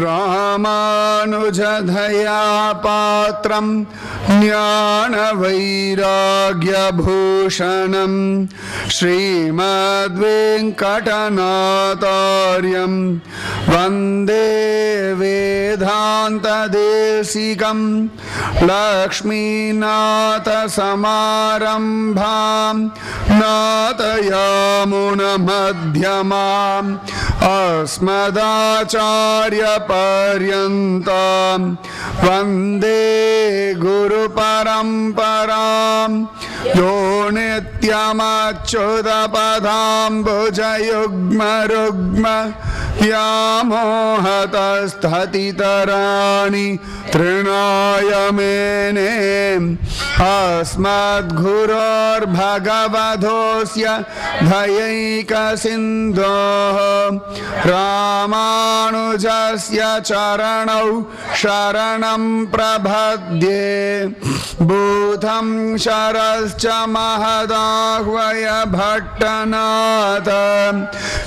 ராமானுஜதயா பாத்ரம் ஞானவைராக்யபூஷணம் ஸ்ரீமத்வேங்கடநாதார்யம் வந்தே வேதாந்ததேசிகம் லக்ஷ்மீநாதசமாரம்பாம் நாதயாமுனமத்யமாம் अस्मदाचार्यपर्यन्तां वन्दे गुरुपरम्परां यो नित्यमच्युतपदाम्बुजयुग्मरुग्म व्यामोहतस्ततितराणि तृणाय मेने अस्मद्गुरोर्भगवतोऽस्य दयैकसिन्धोः रामानुजस्य चरणौ शरणं प्रपद्ये भूतं शरश्च महदाह्वय भट्टनाथ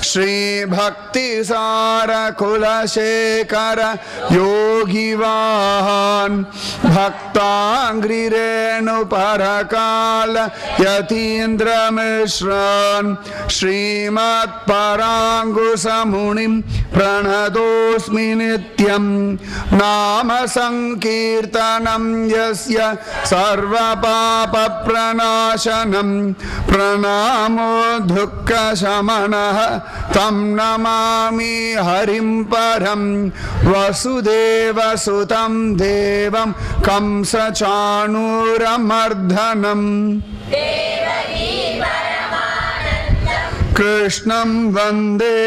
श्रीभक्तिसारकुलशेखर योगिवाहान् भक्ताङ्घ्रिरेणुपरकाल यतीन्द्रमिश्रान् श्रीमत्पराङ्कुशमुनिं प्रणतोऽस्मि नित्यं नाम संकीर्तनं यस्य सर्वपापप्रणाशनं प्रणामो दुःखशमनः तं नमामि हरिं परं वसुदेवसुतं देवं कंसचाणूरमर्दनम् कृष्णं वन्दे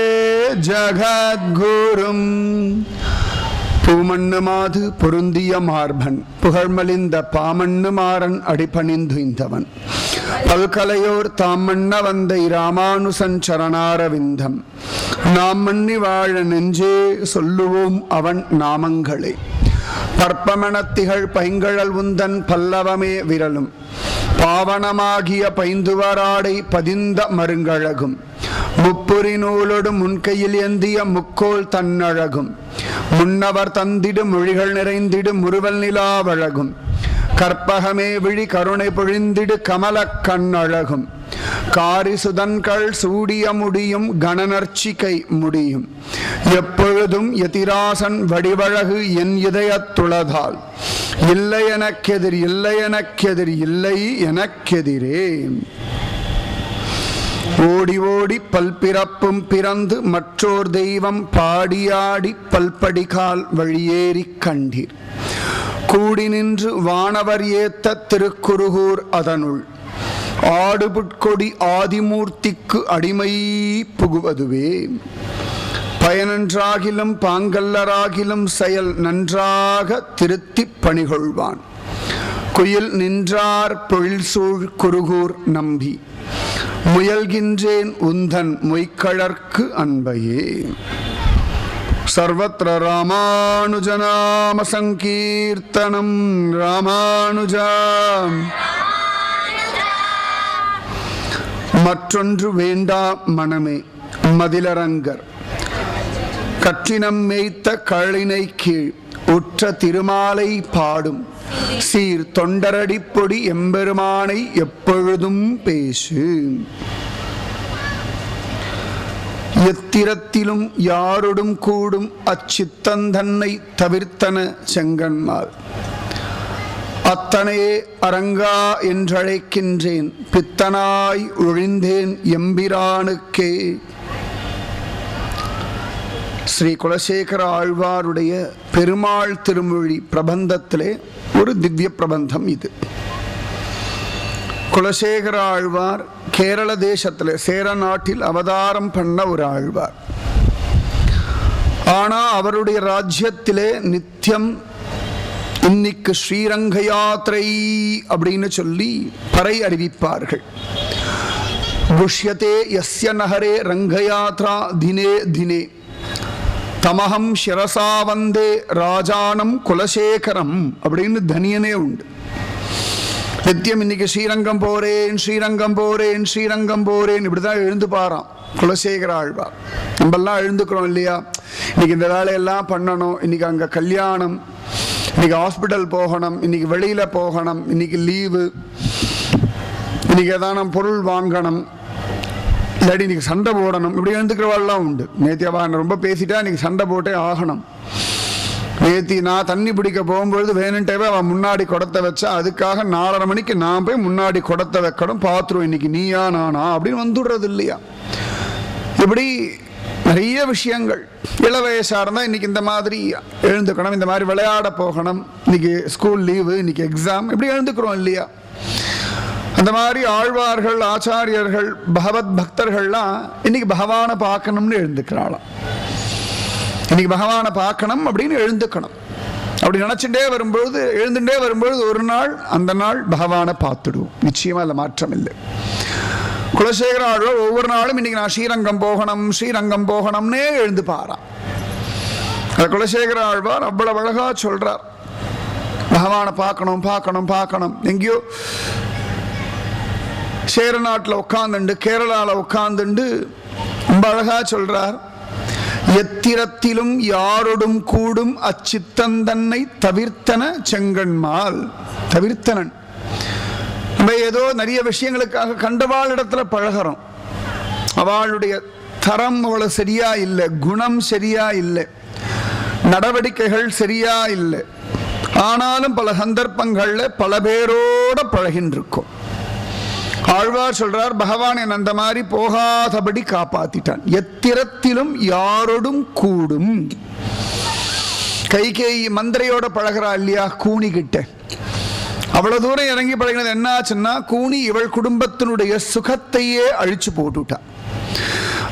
जगद्गुरुम् பூமண்ணு மாது பொருந்திய மார்பன் புகழ்மலிந்த பாமண்ணு மாறன் அடிபணிந்துய்ந்தவன் பல்கலையோர் தாம் மன்ன வந்தை ராமானுசன் சரணாரவிந்தம் நாம் மன்னி வாழ நெஞ்சே சொல்லுவோம் அவன் நாமங்களே பற்பமணத்திகள் பைங்கழல் உந்தன் பல்லவமே விரலும் பாவனமாகிய பைந்துவராடை பதிந்த மருங்கழகும் முப்புரி நூலோடு முன்கையில் ஏந்திய முக்கோல் தன்னழகும் முன்னவர் தந்திடு மொழிகள் நிறைந்திடு முறுவல் நிலாவழகும் கற்பகமே விழி கருணை பொழிந்திடு கமல கண்ணழகும் காரிசுதன்கள் சூடிய முடியும் கணநர்ச்சிகை முடியும் எப்பொழுதும் யதிராசன் வடிவழகு என் இதயத்துளதால் இல்லை எனக்கெதிர் இல்லை எனக்கெதிர் இல்லை எனக்கெதிரே ஓடி ஓடி பல்பிறப்பும் பிறந்து மற்றோர் தெய்வம் பாடியாடி பல்படிகால் வழியேறி கண்டீர் கூடி நின்று வானவர் ஏத்த திருக்குருகூர் அதனுள் ஆடுபுட்கொடி ஆதிமூர்த்திக்கு அடிமை புகுவதுவே பயனன்றாகிலும் பாங்கல்லராகிலும் செயல் நன்றாக திருத்தி பணிகொள்வான் குயில் நின்றார் பொழில் சூழ் குருகூர் நம்பி முயல்கின்றேன் உந்தன் மொய்கழற்கு அன்பையே சர்வத்ர ராமானுஜநாம சங்கீர்த்தனம் ராமானுஜா மற்றொன்று வேண்டா மனமே மதிலரங்கர் கற்றினம் மேய்த்த கழினை கீழ் உற்ற திருமாலை பாடும் சீர் தொண்டரடிப்பொடி எம்பெருமானை எப்பொழுதும் பேசு எத்திரத்திலும் யாரொடும் கூடும் அச்சித்தந்தன்னை தவிர்த்தன செங்கன்மால் அத்தனையே அரங்கா என்றழைக்கின்றேன் பித்தனாய் ஒழிந்தேன் எம்பிரானுக்கே. ஸ்ரீ குலசேகர ஆழ்வாருடைய பெருமாள் திருமொழி பிரபந்தத்திலே ஒரு திவ்ய பிரபந்தம் இது. குலசேகர ஆழ்வார் கேரள தேசத்தில் சேர நாட்டில் அவதாரம் பண்ண ஒரு ஆழ்வார். ஆனா அவருடைய ராஜ்யத்திலே நித்தியம் இன்னைக்கு ஸ்ரீரங்க யாத்திரை அப்படின்னு சொல்லி பறை அறிவிப்பார்கள். குஷ்யதே யஸ்ய நகரே ரங்கயாத்ரா தினே தினே தமஹம் சிரசா வந்தே ராஜானம் குலசேகரம் அப்படின்னு தனியனே உண்டு. நித்தியம் இன்னைக்கு ஸ்ரீரங்கம் போறேன் ஸ்ரீரங்கம் போறேன் ஸ்ரீரங்கம் போறேன் இப்படிதான் எழுந்து பாராம். குலசேகர ஆழ்வார். நம்மெல்லாம் எழுந்துக்கிறோம் இல்லையா, இன்னைக்கு இந்த வேலையெல்லாம் பண்ணணும், இன்னைக்கு அங்கே கல்யாணம், இன்னைக்கு ஹாஸ்பிட்டல் போகணும், இன்னைக்கு வெளியில் போகணும், இன்னைக்கு லீவு, இன்னைக்கு ஏதான பொருள் வாங்கணும், இல்லாட்டி இன்னைக்கு சண்டை போடணும், இப்படி எழுந்துக்கிறவாள்லாம் உண்டு. நேத்தியாவா ரொம்ப பேசிட்டா இன்னைக்கு சண்டை போட்டே ஆகணும். நேத்தி நான் தண்ணி பிடிக்க போகும்பொழுது வேணுன்ட்டேவே அவன் முன்னாடி குடத்தை வச்சா, அதுக்காக 4:30 மணிக்கு நான் போய் முன்னாடி குடத்தை வைக்கணும், பார்த்துருவோம் இன்னைக்கு நீயா நானா அப்படின்னு வந்துடுறது இல்லையா. இப்படி நிறைய விஷயங்கள். இள வயசாக இருந்தால் இன்னைக்கு இந்த மாதிரி எழுந்துக்கணும், இந்த மாதிரி விளையாட போகணும், இன்னைக்கு ஸ்கூல் லீவு, இன்னைக்கு எக்ஸாம், இப்படி எழுந்துக்கிறோம் இல்லையா. அந்த மாதிரி ஆழ்வார்கள், ஆச்சாரியர்கள், பகவத் பக்தர்கள்லாம் இன்னைக்கு பகவானை பார்க்கணும்னு எழுந்துக்கிறாளாம். இன்னைக்கு பகவானை பார்க்கணும் அப்படின்னு எழுந்துக்கணும். அப்படி நினைச்சுட்டே வரும்பொழுது, எழுந்துட்டே வரும்பொழுது ஒரு நாள் அந்த நாள் பகவானை பார்த்துடுவோம். நிச்சயமா இல்லை, மாற்றம் இல்லை. குலசேகர ஆழ்வார் ஒவ்வொரு நாளும் இன்னைக்கு நான் ஸ்ரீரங்கம் போகணும், ஸ்ரீரங்கம் போகணும்னே எழுந்து பாரான். குலசேகர ஆழ்வார் அவ்வளவு அழகா சொல்றார், பகவானை பார்க்கணும் பார்க்கணும் பார்க்கணும். எங்கேயோ சேர நாட்டில் உட்காந்துண்டு, கேரளாவில் உட்காந்துண்டு ரொம்ப அழகா சொல்றார், எத்திரத்திலும் யாரோடும் கூடும் அச்சித்தந்தன்னை தவிர்த்தன செங்கண்மால். தவிர்த்தனன். நம்ம ஏதோ நிறைய விஷயங்களுக்காக கண்டவாள் இடத்துல பழகிறோம், அவளுடைய தரம் அவ்வளவு சரியா இல்லை, குணம் சரியா இல்லை, நடவடிக்கைகள் சரியா இல்லை. ஆனாலும் பல சந்தர்ப்பங்கள்ல பல பேரோட பழகின்றிருக்கும். ஆழ்வார் சொல்றார், பகவான் என் அந்த மாதிரி போகாதபடி காப்பாத்திட்டான். எத்திரத்திலும் யாரோடும் கூடும். கைகேயி மந்திரையோட பழகிறா இல்லையா, கூனி கிட்ட. அவ்வளவு தூரம் இறங்கி பழகினது என்ன ஆச்சுன்னா, கூனி இவள் குடும்பத்தினுடைய சுகத்தையே அழிச்சு போட்டுட்டா.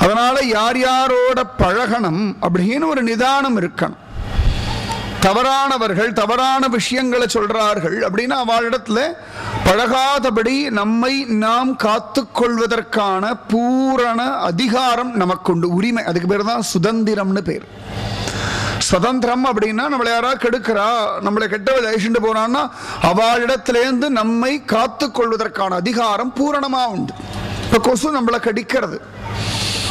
அதனால யார் யாரோட பழகணும் அப்படின்னு ஒரு நிதானம் இருக்கணும். தவறானவர்கள் தவறான விஷயங்களை சொல்றார்கள் அப்படின்னா அவளிடத்துல பழகாதபடி நம்மை நாம் காத்து கொள்வதற்கான பூரண அதிகாரம் நமக்குண்டு, உரிமை. அதுக்கு பேர் தான் சுதந்திரம்னு பேர். சுதந்திரம் அப்படின்னா நம்மளை யாராவது கெடுக்கிறா, நம்மளை கெட்ட அழிச்சுட்டு போறான்னா அவளிடத்திலேருந்து நம்மை காத்து கொள்வதற்கான அதிகாரம் பூரணமா உண்டு. இப்ப கொசு நம்மளை கடிக்கிறது,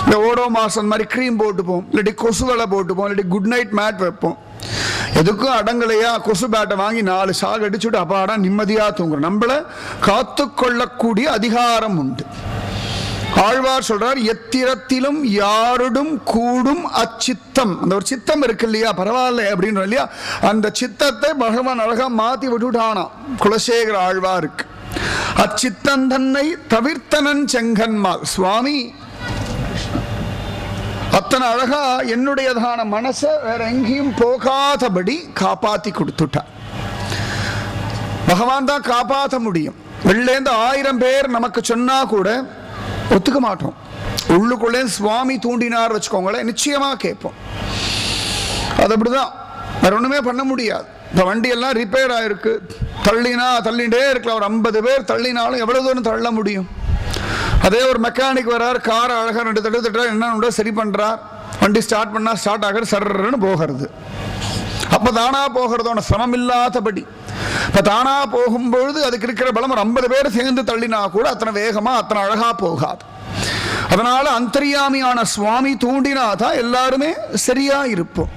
இந்த ஓடோ மாசம் மாதிரி கிரீம் போட்டுப்போம், இல்லாட்டி கொசு வலை போட்டுப்போம், இல்லாட்டி குட் நைட் மேட் வைப்போம். எதுக்கும் அடங்கலையா கொசு பேட்டை வாங்கி 4 சாக அடிச்சுட்டு அப்பாடா நிம்மதியா தூங்குறோம். நம்மளை காத்து கொள்ளக்கூடிய அதிகாரம் உண்டு. ஆழ்வார் சொல்றார், எத்திரத்திலும் யாருடும் கூடும் அச்சித்தம். அந்த ஒரு சித்தம் இருக்கு இல்லையா, பரவாயில்ல அப்படின்னு இல்லையா, அந்த சித்தத்தை பகவான் அழகா மாத்தி விட்டுட்டானா குலசேகர ஆழ்வாருக்கு. அச்சித்தன் தன்னை தவிர்த்தனன் செங்கன்மால். சுவாமி அத்தனை அழகா என்னுடையதான மனசை வேற எங்கேயும் போகாதபடி காப்பாத்தி கொடுத்துட்டா. பகவான் தான் காப்பாற்ற முடியும். வெளிலேருந்து 1000 பேர் நமக்கு சொன்னா கூட ஒத்துக்க மாட்டோம். உள்ளுக்குள்ளே சுவாமி தூண்டினார் வச்சுக்கோங்களேன், நிச்சயமா கேட்போம். அது அப்படிதான், வேற ஒண்ணுமே பண்ண முடியாது. இப்ப வண்டி எல்லாம் ரிப்பேர் ஆயிருக்கு, தள்ளிண்டே இருக்கலாம். ஒரு 50 பேர் தள்ளினாலும் எவ்வளவு தூரம் தள்ள முடியும்? அதே ஒரு மெக்கானிக் வர்றார், கார் அழகா 2 தட்டு என்ன சரி பண்றார், வண்டி ஸ்டார்ட் பண்ணா ஸ்டார்ட் ஆகிறது, சர்ன்னு போகிறது. அப்ப தானா போகிறதோட சிரமம் இல்லாதபடி. இப்ப தானா போகும்பொழுது அதுக்கு இருக்கிற பலம் ஒரு 50 பேர் சேர்ந்து தள்ளினா கூட அத்தனை வேகமா அத்தனை அழகா போகாது. அதனால அந்தர்யாமியான சுவாமி தூண்டினாதான் எல்லாருமே சரியா இருப்போம்.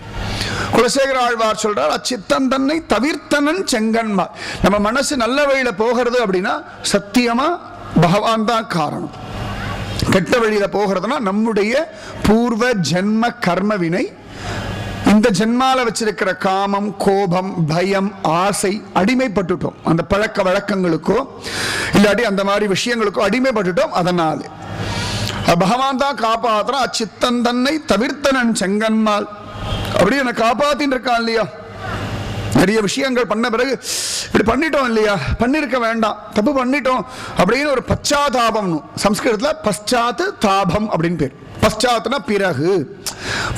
குலசேகர ஆழ்வார் சொல்றார், அச்சித்தன் தன்னை தவிர்த்தனன் செங்கன்மால். நம்ம மனசு நல்ல வழியில போகிறது அப்படின்னா சத்தியமா பகவான் தான் காரணம். கெட்ட வழியில போகிறதுனா நம்முடைய பூர்வ ஜென்ம கர்ம வினை. இந்த ஜென்மால வச்சிருக்கிற காமம், கோபம், பயம், ஆசை, அடிமைப்பட்டுட்டோம். அந்த பழக்க வழக்கங்களுக்கோ இல்லாட்டி அந்த மாதிரி விஷயங்களுக்கோ அடிமைப்பட்டுட்டோம். அதனால பகவான் தான் காப்பாத்துறான். அச்சித்தன் தன்னை தவிர்த்தனன் செங்கன்மால். அப்படி என்னை காப்பாத்தின்னு இருக்கான் இல்லையா. நிறைய விஷயங்கள் பண்ண பிறகு இப்படி பண்ணிட்டோம் இல்லையா, பண்ணிருக்க வேண்டாம், தப்பு பண்ணிட்டோம் அப்படின்னு ஒரு பச்சாதாபம். சம்ஸ்கிருதத்துல பశ్చాத் தாபம் அப்படின்னு பேர். பశ్చాத்னா பிறகு,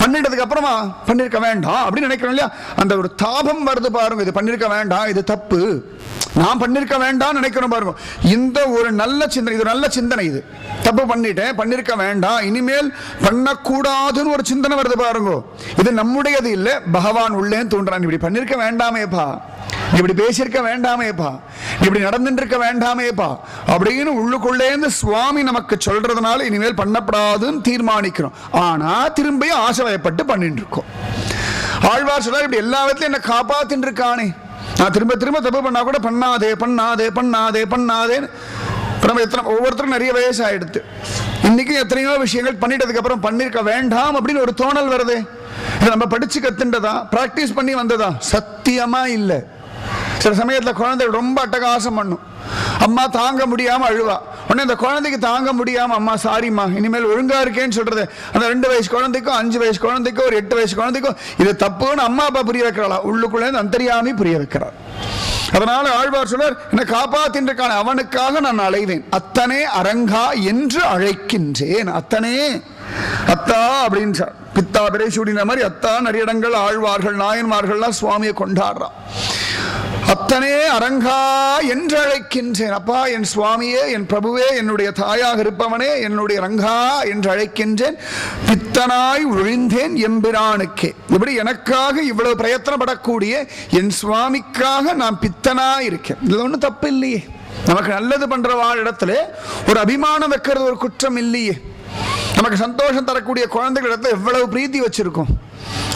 பண்ணிட்டதுக்கு அப்புறமா பண்ணிருக்க வேண்டாம் அப்படின்னு நினைக்கிறோம் இல்லையா, அந்த ஒரு தாபம் வருது பாருங்க. இது பண்ணிருக்க வேண்டாம், இது தப்பு, நான் பண்ணிருக்க வேண்டாம் நினைக்கிறோம் பாருங்க. இந்த ஒரு நல்ல சிந்தனை, இது நல்ல சிந்தனை. இது தப்பு பண்ணிட்டேன், பண்ணிருக்க வேண்டாம், இனிமேல் பண்ணக்கூடாதுன்னு ஒரு சிந்தனை வருது பாருங்க. இது நம்முடையது இல்லை, பகவான் உள்ளே தோன்றான். இப்படி பண்ணிருக்க வேண்டாமேப்பா, இப்படி பேசியிருக்க வேண்டாமேப்பா, இப்படி நடந்துட்டு இருக்க வேண்டாமேப்பா அப்படின்னு உள்ளுக்குள்ளேந்து சுவாமி நமக்கு சொல்றதுனால இனிமேல் பண்ணப்படாதுன்னு தீர்மானிக்கிறோம். ஆனா திரும்பியும் ஆசைப்பட்டு பண்ணிட்டு இருக்கோம். ஆழ்வார் சொல்றார், இப்படி எல்லா விதத்திலும் என்ன காப்பாத்தின்னு இருக்கானே, நான் திரும்ப திரும்ப தப்பு பண்ணா கூட பண்ணாதே பண்ணாதே பண்ணாதே பண்ணாதேன்னு. நம்ம ஒவ்வொருத்தரும் நிறைய வயசு ஆயிடுத்து. இன்னைக்கு எத்தனையோ விஷயங்கள் பண்ணிட்டதுக்கு அப்புறம் பண்ணிருக்க வேண்டாம் அப்படின்னு ஒரு தோணல் வருது. நம்ம படிச்சு கத்துண்டதா, பிராக்டிஸ் பண்ணி வந்ததா? சத்தியமா இல்லை. சில சமயத்துல குழந்தை ரொம்ப அட்டகாசம் பண்ணும், அம்மா தாங்க முடியாம அழுவா. உடனே அந்த குழந்தைக்கு தாங்க முடியாம, அம்மா சாரிம்மா இனிமேல் ஒழுங்கா இருக்கேன்னு சொல்றது. அந்த 2 வயசு குழந்தைக்கும் 5 வயசு குழந்தைக்கும் ஒரு 8 வயசு குழந்தைக்கும் இது தப்புன்னு அம்மா அப்பா புரிய வைக்கிறாளா? உள்ளுக்குள்ளே அந்தரியாமி புரிய வைக்கிறார். அதனால ஆழ்வார் சொல்றார், என்னை காப்பாத்தின்றிருக்கான அவனுக்காக நான் அலைவேன், அத்தனே அரங்கா என்று அழைக்கின்றேன். அத்தனே அத்தா அப்படின்னு சார் பித்தா பிறை சூடின மாதிரி அத்தா நிறைய இடங்கள் ஆழ்வார்கள் நாயன்மார்கள்லாம் சுவாமியை கொண்டாடுறான். அத்தனே அரங்கா என்று அழைக்கின்றேன். அப்பா என் சுவாமியே, என் பிரபுவே, என்னுடைய தாயாக இருப்பவனே, என்னுடைய ரங்கா என்று அழைக்கின்றேன். பித்தனாய் ஒழிந்தேன் எம்பிரானுக்கே. இப்படி எனக்காக இவ்வளவு பிரயத்தனப்படக்கூடிய என் சுவாமிக்காக நான் பித்தனாய் இருக்கேன். இதுல ஒன்றும் தப்பு இல்லையே. நமக்கு நல்லது பண்ற இடத்துல ஒரு அபிமானம் வைக்கிறது ஒரு குற்றம் இல்லையே. நமக்கு சந்தோஷம் தரக்கூடிய குழந்தைகளிடத்துல எவ்வளவு பிரீத்தி வச்சிருக்கோம்.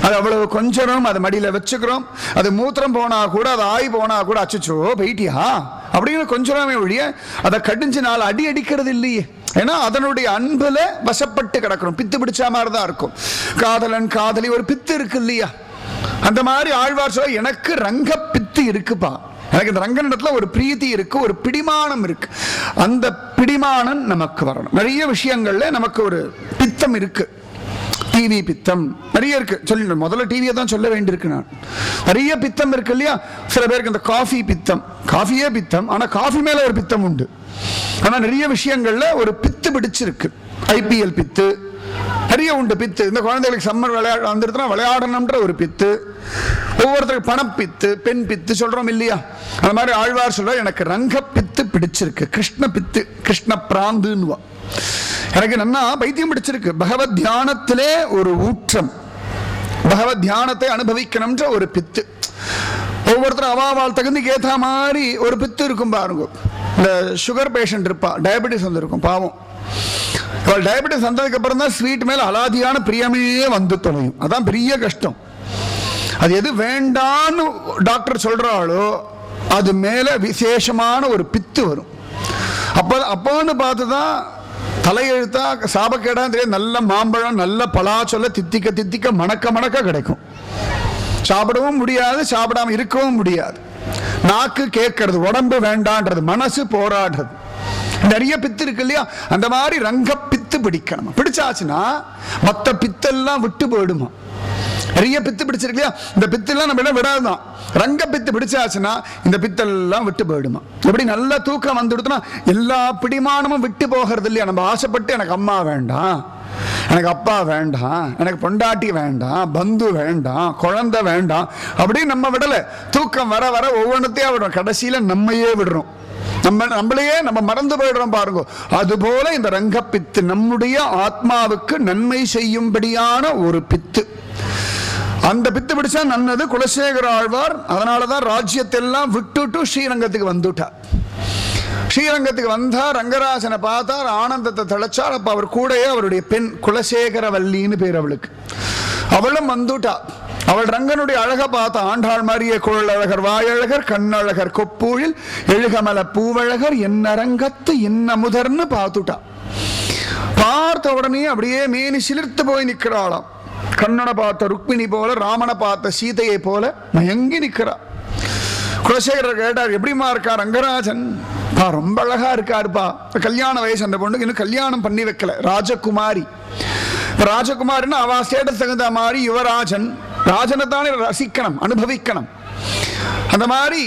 அது அவ்வளவு கொஞ்சம் அதை மடியில வச்சுக்கிறோம். அது மூத்திரம் போனா கூட, அது ஆய் போனா கூட அச்சோ போயிட்டியா அப்படின்னு கொஞ்சமே ஒழிய அதை கடிஞ்சு 4 அடி அடிக்கிறது இல்லையே. ஏன்னா அதனுடைய அன்புல வசப்பட்டு கிடக்கிறோம். பித்து பிடிச்ச மாதிரி தான் இருக்கும். காதலன் காதலி ஒரு பித்து இருக்கு இல்லையா? அந்த மாதிரி ஆழ்வார் சொல்ல, எனக்கு ரங்க பித்து இருக்குப்பா, எனக்கு இந்த ரங்கனிடத்துல ஒரு பிரீத்தி இருக்கு, ஒரு பிடிமானம் இருக்கு. அந்த பிடிமானம் நமக்கு வரணும். நிறைய விஷயங்கள்ல நமக்கு ஒரு பித்தம் இருக்கு. டிவி பித்தம் நிறைய இருக்கு. சொல்லி முதல்ல டிவியை தான் சொல்ல வேண்டியிருக்கு. நான் நிறைய பித்தம் இருக்கு இல்லையா? சில பேருக்கு இந்த காஃபி பித்தம், காஃபியே பித்தம், ஆனா காஃபி மேல ஒரு பித்தம் உண்டு. ஆனா நிறைய விஷயங்கள்ல ஒரு பித்து பிடிச்சிருக்கு. IPL பித்து நிறைய உண்டு. பித்து இந்த குழந்தைகளுக்கு சம்மர் விளையாட வந்துருச்சுன்னா விளையாடணும்ன்ற ஒரு பித்து, ஒவ்வொருத்தருக்கு பணப்பித்து, பெண் பித்து சொல்றோம் இல்லையா? அந்த மாதிரி ஆழ்வார் சொல்ற, எனக்கு ரங்க பித்து பிடிச்சிருக்கு, கிருஷ்ண பித்து, கிருஷ்ண பிராந்துன்னுவா. எனக்கு நல்லா பைத்தியம் பிடிச்சிருக்கு. பகவத் தியானத்திலே ஒரு ஊற்றம், பகவத் தியானத்தை அனுபவிக்கணும்ன்ற ஒரு பித்து. ஒவ்வொருத்தரும் அவாவால் தகுதிக்கு ஏற்ற மாதிரி ஒரு பித்து இருக்கும் பாருங்க. இந்த சுகர் பேஷண்ட் இருப்பா, டயபெட்டிஸ் வந்துருக்கும் பாவம். அவள் டயபெட்டிஸ் வந்ததுக்கு அப்புறம் தான் ஸ்வீட் மேல அலாதியான பிரியமே வந்து தொலையும். அதான் பெரிய கஷ்டம். அது எது வேண்டான்னு டாக்டர் சொல்றாளோ அது மேல விசேஷமான ஒரு பித்து வரும். அப்போன்னு பார்த்துதான் தலையெழுத்தா சாபக்கேடான்னு தெரியும். நல்ல மாம்பழம், நல்ல பலாச்சொல்ல தித்திக்க தித்திக்க மணக்க மணக்க கிடைக்கும். சாப்பிடவும் முடியாது, சாப்பிடாம இருக்கவும் முடியாது. நாக்கு கேட்கறது, உடம்பு வேண்டான்றது, மனசு போராடுறது. நிறைய பித்து இருக்கு இல்லையா? அந்த மாதிரி ரங்க பித்து பிடிக்கணும். பிடிச்சாச்சுன்னா மற்ற பித்தெல்லாம் விட்டு போயிடுமா? நிறைய பித்து பிடிச்சிருக்கு இல்லையா? இந்த பித்தெல்லாம் நம்ம எல்லாம் விடாதுதான். ரங்க பித்து பிடிச்சாச்சுன்னா இந்த பித்தெல்லாம் விட்டு போயிடுமா? எப்படி நல்லா தூக்கம் வந்துடுதுன்னா எல்லா பிடிமானமும் விட்டு போகிறது இல்லையா? நம்ம ஆசைப்பட்டு எனக்கு அம்மா வேண்டாம், எனக்கு அப்பா வேண்டாம், எனக்கு பொண்டாட்டி வேண்டாம், பந்து வேண்டாம், குழந்தை வேண்டாம் அப்படின்னு நம்ம விடலை. தூக்கம் வர வர ஒவ்வொன்றத்தையும் விடுறோம். கடைசியில நம்மையே விடுறோம். நம்மளையே நம்ம மறந்து போயிடுறோம் பாருங்க. அதுபோல இந்த ரங்கப்பித்து நம்முடைய ஆத்மாவுக்கு நன்மை செய்யும்படியான ஒரு பித்து. அந்த பித்து பிடிச்சா நன்னது. குலசேகர ஆழ்வார் அதனாலதான் ராஜ்யத்தெல்லாம் விட்டுட்டு ஸ்ரீரங்கத்துக்கு வந்துட்டார். ஸ்ரீரங்கத்துக்கு வந்தார், ரங்கராஜனை பார்த்தார், ஆனந்தத்தை தெளிச்சார். அப்ப அவர் கூடயே அவருடைய பெண் குலசேகரவல்லின்னு பேர் அவளுக்கு. அவளும் வந்துட்டா. அவள் ரங்கனுடைய அழக பார்த்த ஆண்டாள் மாறிய குழல் அழகர், வாயழகர், கண்ணழகர், கொப்பூழில் எழுகமல பூவழகர், என்னரங்கத்து என்ன முதர்னு பார்த்துட்டா. பார்த்த உடனே அப்படியே மேனி சிலிர்த்து போய் நிற்கிறாளாம். கண்ணனை பார்த்த ருக்மிணி போல, ராமனை பார்த்த சீதையை போல மயங்கி நிற்கிறா. குலசேகரர் கேட்டார், எப்படிமா இருக்கா ரங்கராஜன்? ரொம்ப அழகா இருக்காருப்பா. கல்யாண வயசு அந்த பொண்ணுக்கு இன்னும் கல்யாணம் பண்ணி வைக்கல. ராஜகுமாரி. ராஜகுமாரின்னு அவ ஸ்டேட்டஸ் தகுந்த மாதிரி யுவராஜன். ராஜனை தானே ரசிக்கணும், அனுபவிக்கணும். அந்த மாதிரி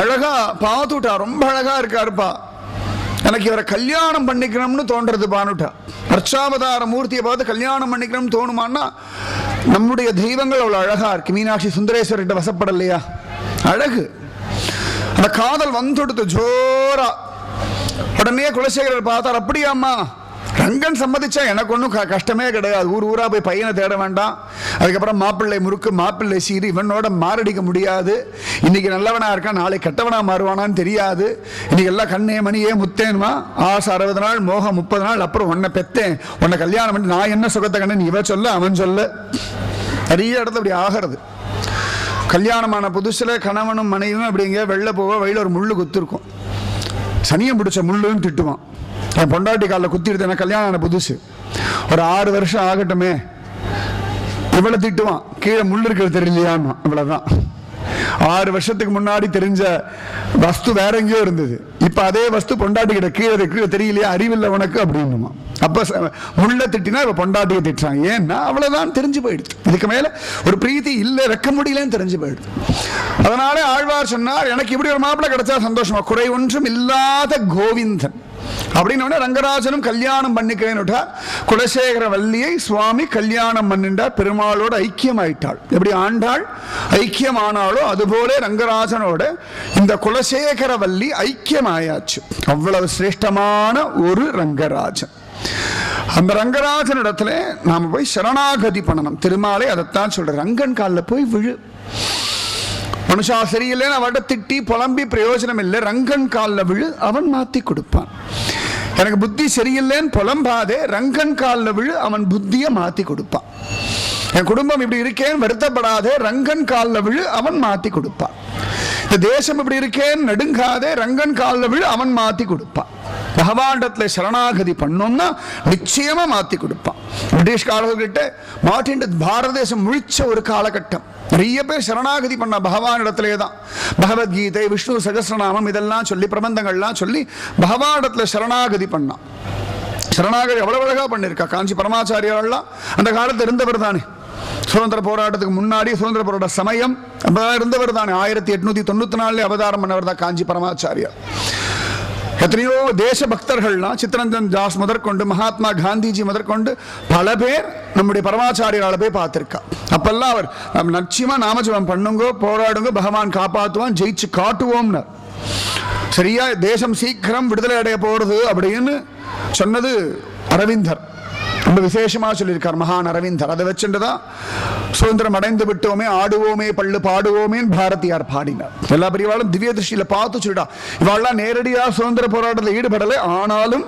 அழகா பார்த்துட்டா. ரொம்ப அழகா இருக்காருப்பா, எனக்கு இவரை கல்யாணம் பண்ணிக்கணும்னு தோன்றது பானுட்டா. அர்ச்சாவதார மூர்த்தியை பார்த்து கல்யாணம் பண்ணிக்கணும்னு தோணுமான்னா நம்முடைய தெய்வங்கள் அவ்வளவு அழகா இருக்கு. மீனாட்சி சுந்தரேஸ்வரர்கிட்ட வசப்படலையா? அழகு. அந்த காதல் வந்துடுத்து ஜோரா. உடனே குலசேகரர் பார்த்தார், அப்படியாம்மா ரங்கன் சம்மதிச்சா எனக்கு ஒன்றும் கஷ்டமே கிடையாது. ஊர் ஊரா போய் பையனை தேட வேண்டாம். அதுக்கப்புறம் மாப்பிள்ளை முறுக்கு மாப்பிள்ளை சீரு இவனோட மாரடிக்க முடியாது. இன்னைக்கு நல்லவனா இருக்கான், நாளை கெட்டவனா மாறுவானான்னு தெரியாது. இன்னைக்கு எல்லாம் கண்ணே மணியே முத்தேன்மா, ஆசை 60 நாள் மோகம் 30 நாள், அப்புறம் உன்னை பெத்தேன் உன்னை கல்யாணம் பண்ணி நான் என்ன சுகத்தை கண்ணு இவ சொல்ல அவன் சொல்ல. நிறைய இடத்துல அப்படி ஆகிறது. கல்யாணமான புதுசில் கணவனும் மனைவியும் அப்படிங்க வெளில போக வழியில் ஒரு முள்ளு குத்திருக்கும். சனியம் பிடிச்ச முள்ளுன்னு திட்டுவான். என் பொண்டாட்டி காலில் குத்திடுது, எனக்கு கல்யாணம் ஆன புதுசு, ஒரு 6 வருஷம் ஆகட்டுமே, இவ்வளவு திட்டுவான். கீழே முள்ளு இருக்கிறது தெரியலையான்னு. இவ்வளவுதான். 6 வருஷத்துக்கு முன்னாடி தெரிஞ்ச வஸ்து வேற எங்கேயோ இருந்தது. இப்ப அதே வஸ்து பொண்டாட்டி கிட்ட கீழே தெரியலையா, அறிவில்லை உனக்கு அப்படின்னுமா. அப்ப முள்ள திட்டினா இப்ப பொண்டாட்டியை திட்டுறாங்க. ஏன்னா அவ்வளவுதான், தெரிஞ்சு போயிடுது. இதுக்கு மேல ஒரு பிரீத்தி இல்லை, வைக்க முடியலன்னு தெரிஞ்சு போயிடுது. அதனால ஆழ்வார் சொன்னார், எனக்கு இப்படி ஒரு மாப்பிள்ளை கிடைச்சா சந்தோஷமா, குறை ஒன்றும் இல்லாத கோவிந்தன் அப்படின்னு ரங்கராஜனும் கல்யாணம் பண்ணிக்கிறேன்னு குலசேகர வல்லியை சுவாமி கல்யாணம் பண்ணிட்டார். பெருமாளோட ஐக்கியமாயிட்டாள். எப்படி ஆண்டாள் ஐக்கியமானாலோ அதுபோல ரங்கராஜனோட இந்த குலசேகர வல்லி ஐக்கியமாயாச்சு. அவ்வளவு சிரேஷ்டமான ஒரு ரங்கராஜன். அந்த ரங்கராஜனிடத்துல நாம போய் சரணாகதி பண்ணணும். திருமாலை அதைத்தான் சொல்ற, ரங்கன் காலில் போய் விழு. மனுஷா சரியில்லைன்னு அவட திட்டி புலம்பி பிரயோஜனம் இல்லை. ரங்கன் காலில் விழு, அவன் மாத்தி கொடுப்பான். எனக்கு புத்தி சரியில்லைன்னு புலம்பாதே, ரங்கன் காலில் விழு, அவன் புத்தியை மாத்தி கொடுப்பான். என் குடும்பம் இப்படி இருக்கேன்னு வருத்தப்படாதே, ரங்கன் காலில் விழு, அவன் மாத்தி கொடுப்பான். இந்த தேசம் இப்படி இருக்கேன்னு நடுங்காதே, ரங்கன் காலில் விழு, அவன் மாத்தி கொடுப்பான். பகவானிடத்துல சரணாகதி பண்ணோம்னா நிச்சயமா மாத்தி கொடுப்பான். பிரிட்டிஷ்காரர்கிட்ட மாட்டின் பாரத தேசம் முழிச்ச ஒரு காலகட்டம். நிறைய பேர் சரணாகதி பண்ண பகவானிடத்திலே தான். பகவத்கீதை, விஷ்ணு சகஸ்ரநாமம் இதெல்லாம் சொல்லி, பிரபந்தங்கள்லாம் சொல்லி பகவானிடத்துல சரணாகதி பண்ணான். சரணாகதி அவ்வளவு அழகா பண்ணிருக்கா. காஞ்சி பரமாச்சாரியாலாம் அந்த காலத்தில் இருந்தவர் தானே. சுதந்திர போராட்டத்துக்கு முன்னாடி, சுதந்திர போராட்ட சமயம் இருந்தவர் தானே. 1894 அவதாரம் பண்ணவர் தான் காஞ்சி பரமாச்சாரியார். எத்தனையோ தேச பக்தர்கள்லாம், சித்தரஞ்சன் தாஸ் முதற்கொண்டு, மகாத்மா காந்திஜி முதற்கொண்டு பல பேர் நம்முடைய பரமாச்சாரியால போய் பார்த்திருக்கா. அப்பெல்லாம் அவர் நிச்சயமா நாமஜபம் பண்ணுங்க, போராடுங்க, பகவான் காப்பாற்றுவான், ஜெயிச்சு காட்டுவோம்னு. சரியா தேசம் சீக்கிரம் விடுதலை அடைய போறது அப்படின்னு சொன்னது அரவிந்தர். ரொம்ப விசேஷமா சொல்லியிருக்கார் மகான் அரவிந்தர். அதை வச்சுட்டுதான் சுதந்திரம் அடைந்து விட்டோமே, ஆடுவோமே பள்ளு பாடுவோமே பாரதியார் பாடினார். எல்லா பெரியவாளும் திவ்ய திருஷ்டியில பார்த்து சொல்லிடா, இவாள்லாம் நேரடியாக சுதந்திர போராட்டத்தில் ஈடுபடலை, ஆனாலும்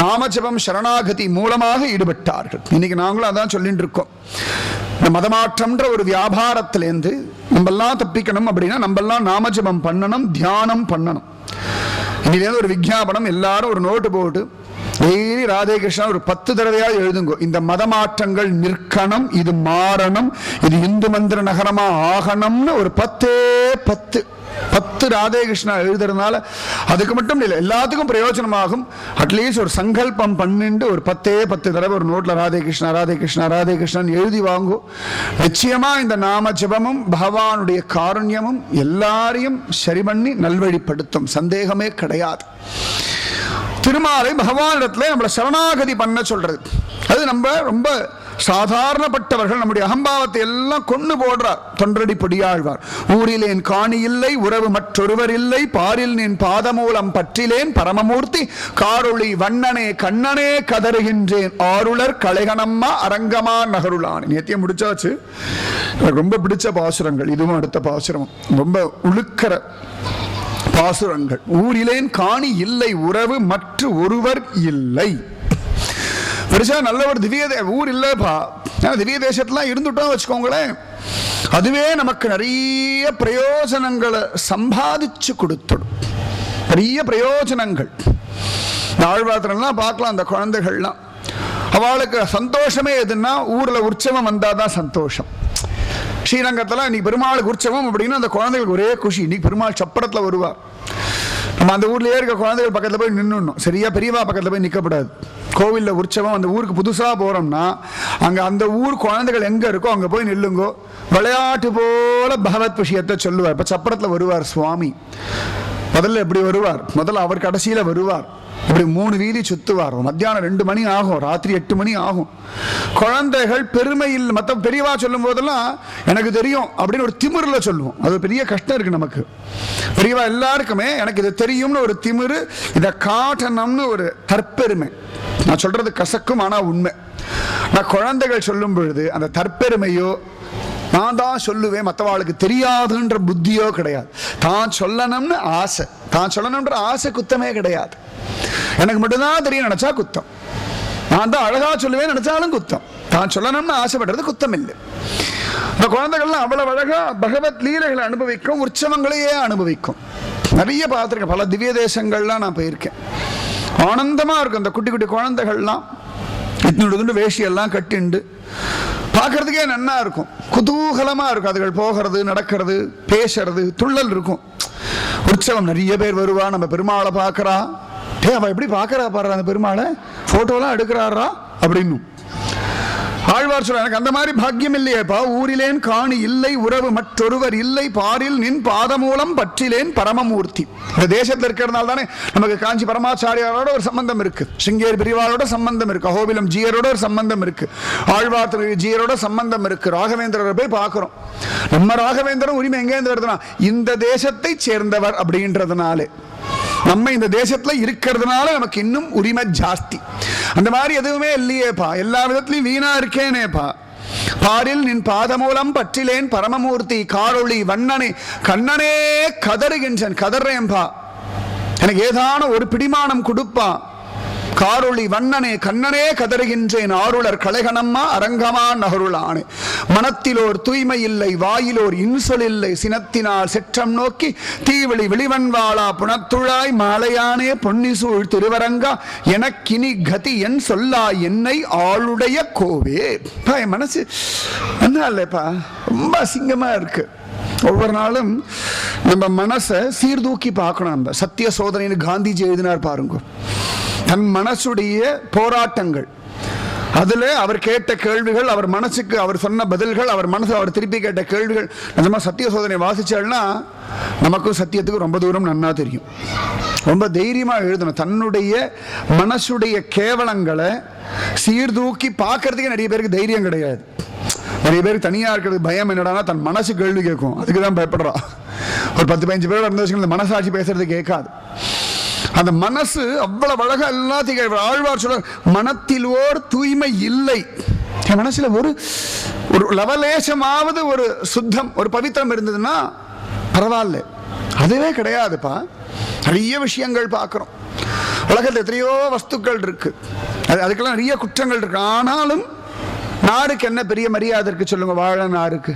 நாமஜபம் சரணாகதி மூலமாக ஈடுபட்டார்கள். இன்னைக்கு நாங்களும் அதான் சொல்லிட்டு இருக்கோம். இந்த மதமாற்றம்ன்ற ஒரு வியாபாரத்திலேருந்து நம்மெல்லாம் தப்பிக்கணும் அப்படின்னா நம்மெல்லாம் நாமஜபம் பண்ணணும், தியானம் பண்ணணும். இன்னிலேருந்து ஒரு விஞ்ஞாபனம், எல்லாரும் ஒரு நோட்டு போட்டு டெய்லி ராதே கிருஷ்ணா ஒரு 10 தடவையாவது எழுதுங்க. இந்த மதமாற்றங்கள் நிற்கணும், இது மாறணும், இது இந்து மந்திர நகரமா ஆகணும்னு ஒரு 10 ராதே கிருஷ்ணா எழுதுறதுனால அதுக்கு மட்டும் இல்லை, எல்லாத்துக்கும் பிரயோஜனமாகும். அட்லீஸ்ட் ஒரு சங்கல்பம் பண்ணிட்டு ஒரு 10 தடவை ஒரு நோட்ல ராதே கிருஷ்ணா ராதே கிருஷ்ணா ராதே கிருஷ்ணன் எழுதி வாங்கும். நிச்சயமா இந்த நாம ஜபமும் பகவானுடைய காருண்யமும் எல்லாரையும் சரி பண்ணி நல்வழிப்படுத்தும், சந்தேகமே கிடையாது. திருமாலை பகவானிடத்துல நம்மளை சரணாகதி பண்ண சொல்றது. அது நம்ம ரொம்ப சாதாரணப்பட்டவர்கள். நம்முடைய அகம்பாவத்தை எல்லாம் கொண்டு போடுறார் தொன்றடி பொடியாழ்வார். ஊரில் என் காணி இல்லை, உறவு மற்றொருவர் இல்லை, பாரில் நின் பாதமூலம் பற்றிலேன், பரமமூர்த்தி காரொளி வண்ணனே கண்ணனே கதறுகின்றேன், ஆருளர் கலைகணம்மா அரங்கமா நகருளான். நேத்தியம் முடிச்சாச்சு. ரொம்ப பிடிச்ச பாசுரங்கள் இதுவும் அடுத்த பாசுரம். ரொம்ப உழுக்கிற பாசுரங்கள். ஊரிலேன் காணி இல்லை, உறவு மற்ற ஒருவர் இல்லை. பெருசா நல்ல ஒரு திவ்ய ஊர் இல்லப்பா, திவ்ய தேசத்துலாம் இருந்துட்டோம் வச்சுக்கோங்களேன், அதுவே நமக்கு நிறைய பிரயோஜனங்களை சம்பாதிச்சு கொடுத்துடும். நிறைய பிரயோஜனங்கள். ஆழ்வாத்திரம்லாம் பார்க்கலாம். அந்த குழந்தைகள்லாம் அவளுக்கு சந்தோஷமே எதுன்னா ஊர்ல உற்சவம் வந்தாதான் சந்தோஷம். ஸ்ரீரங்கத்தில் இன்னைக்கு பெருமாளுக்கு உற்சவம் அப்படின்னா அந்த குழந்தைகளுக்கு ஒரே குஷி. இன்னைக்கு பெருமாள் சப்பரத்தில் வருவார். நம்ம அந்த ஊர்லேயே இருக்க குழந்தைகள் பக்கத்தில் போய் நின்றுடணும். சரியா பெரியவா பக்கத்தில் போய் நிற்கக்கூடாது. கோவிலில் உற்சவம், அந்த ஊருக்கு புதுசாக போகிறோம்னா அங்கே அந்த ஊர் குழந்தைகள் எங்கே இருக்கோ அங்கே போய் நில்லுங்கோ. விளையாட்டு போல பகவத் விஷயத்தை சொல்லுவார். இப்போ சப்பரத்தில் வருவார் சுவாமி. முதல்ல எப்படி வருவார்? முதல்ல அவர் கடைசியில் வருவார். இப்படி 3 வீதி சுத்துவார். மத்தியானம் 2 மணி ஆகும், ராத்திரி 8 மணி ஆகும். குழந்தைகள் பெருமையில் மற்ற பெரியவா சொல்லும் போதெல்லாம் எனக்கு தெரியும் அப்படின்னு ஒரு திமிர்ல சொல்லுவோம். அது பெரிய கஷ்டம் இருக்கு நமக்கு. பெரியவா எல்லாருக்குமே எனக்கு இது தெரியும்னு ஒரு திமிரு, இதை காட்டணும்னு ஒரு தற்பெருமை. நான் சொல்றது கசக்கும், ஆனா உண்மை. நான் குழந்தைகள் சொல்லும் பொழுது அந்த தற்பெருமையோ, நான் தான் சொல்லுவேன் மற்றவாளுக்கு தெரியாதுன்ற புத்தியோ கிடையாது. தான் சொல்லணும்னு ஆசை, தான் சொல்லணும்ன்ற ஆசை குத்தமே கிடையாது. எனக்கு மட்டும்தான் தெரியும் நினைச்சா குத்தம். நான் தான் அழகா சொல்லுவேன் நினைச்சாலும் குத்தம். தான் சொல்லணும்னு ஆசைப்படுறது குத்தம் இல்லை. இந்த குழந்தைகள்லாம் அவ்வளவு அழகா பகவத் லீலைகளை அனுபவிக்கும், உற்சவங்களையே அனுபவிக்கும். நிறைய பார்த்துருக்கேன், பல திவ்ய தேசங்கள்லாம் நான் போயிருக்கேன். ஆனந்தமா இருக்கும். அந்த குட்டி குட்டி குழந்தைகள்லாம் இத்தனை வேஷியெல்லாம் கட்டிண்டு பார்க்கறதுக்கே நன்னா இருக்கும், குதூகலமா இருக்கும். அதுகள் போகிறது, நடக்கிறது, பேசுறது, துள்ளல் இருக்கும். உற்சவம் நிறைய பேர் வருவா, நம்ம பெருமாளை பார்க்கறா. அவ எப்படி பார்க்கறா பாரு, அந்த பெருமாளை போட்டோலாம் எடுக்கிறாரா அப்படின்னு ஆழ்வார் சொல்ல, எனக்கு அந்த மாதிரி பாக்கியம் இல்லையேப்பா. ஊரிலேன் காணி இல்லை, உறவு மற்றொருவர் இல்லை, பாரில் நின் பாதமூலம் பற்றிலேன் பரமமூர்த்தி. இந்த தேசத்தில் இருக்கிறதுனால தானே நமக்கு காஞ்சி பரமாச்சாரியாரோட ஒரு சம்பந்தம் இருக்கு, சிங்கேரி பிரிவாளோட சம்பந்தம் இருக்கு, அஹோபிலம் ஜீயரோட ஒரு சம்பந்தம் இருக்கு, ஆழ்வார் ஜீயரோட சம்பந்தம் இருக்கு. ராகவேந்திரரை போய் பார்க்கிறோம். நம்ம ராகவேந்திரன் உரிமை எங்கேருந்து வருதுன்னா இந்த தேசத்தை சேர்ந்தவர் அப்படின்றதுனாலே, நம்ம இந்த தேசத்துல இருக்கிறதுனால நமக்கு இன்னும் உரிமை ஜாஸ்தி. அந்த மாதிரி எதுவுமே இல்லையேப்பா, எல்லா விதத்திலையும் வீணா இருக்கேனேப்பா. பாரில் நின் பாதமூலம் பற்றிலேன் பரமமூர்த்தி, காரொளி வண்ணனே கண்ணனே கதறுகின்றன், கதறேன்பா. எனக்கு ஏதான ஒரு பிடிமானம் கொடுப்பா. காரொளி வண்ணனே கண்ணனே கதறுகின்றேன், ஆருளர் கலைகணம்மா அரங்கமா நகருளானே. மனத்திலோர் தூய்மை இல்லை, வாயிலோர் இன்சொல் இல்லை, சினத்தினால் செற்றம் நோக்கி தீவிழி விழிவன்வாளா புனத்துழாய் மாலையானே பொன்னிசூழ் திருவரங்கா எனக்கினி கதி என் சொல்லா என்னை ஆளுடைய கோவே. என் மனசு என்ன இல்லப்பா, ரொம்ப அசிங்கமா இருக்கு. ஒவ்வொரு நாளும் நம்ம மனசை சீர்தூக்கி பார்க்கணும். நம்ம சத்திய சோதனைன்னு காந்திஜி எழுதினார் பாருங்க. தன் மனசுடைய போராட்டங்கள், அதுல அவர் கேட்ட கேள்விகள், அவர் மனசுக்கு அவர் சொன்ன பதில்கள், அவர் மனசு அவர் திருப்பி கேட்ட கேள்விகள். நிஜமா சத்திய சோதனை வாசிச்சாள்னா நமக்கும் சத்தியத்துக்கு ரொம்ப தூரம் நன்னா தெரியும். ரொம்ப தைரியமா எழுதணும். தன்னுடைய மனசுடைய கேவலங்களை சீர்தூக்கி பார்க்கறதுக்கே நிறைய பேருக்கு தைரியம் கிடையாது. நிறைய பேருக்கு தனியா இருக்கிறது பயம். என்னடானா தன் மனசு கேள்வி கேட்கும், அதுக்குதான் பயப்படுறா. ஒரு 10-15 பேர் இருந்த வச்சுக்கோங்க, இந்த மனசாட்சி பேசுறது கேட்காது. அந்த மனசு அவ்வளவு அழகா எல்லாத்தையும் ஆழ்வார் சொல்ற, மனத்தில் ஓர் தூய்மை இல்லை. என் மனசுல ஒரு லவலேசமாவது ஒரு சுத்தம், ஒரு பவித்திரம் இருந்ததுன்னா பரவாயில்ல. அதுவே கிடையாதுப்பா. நிறைய விஷயங்கள் பார்க்கிறோம். உலகத்தில் எத்தனையோ வஸ்துக்கள் இருக்கு, அதுக்கெல்லாம் நிறைய குற்றங்கள் இருக்கு. ஆனாலும் நாருக்கு என்ன பெரிய மரியாதை இருக்கு சொல்லுங்க? வாழை நாருக்கு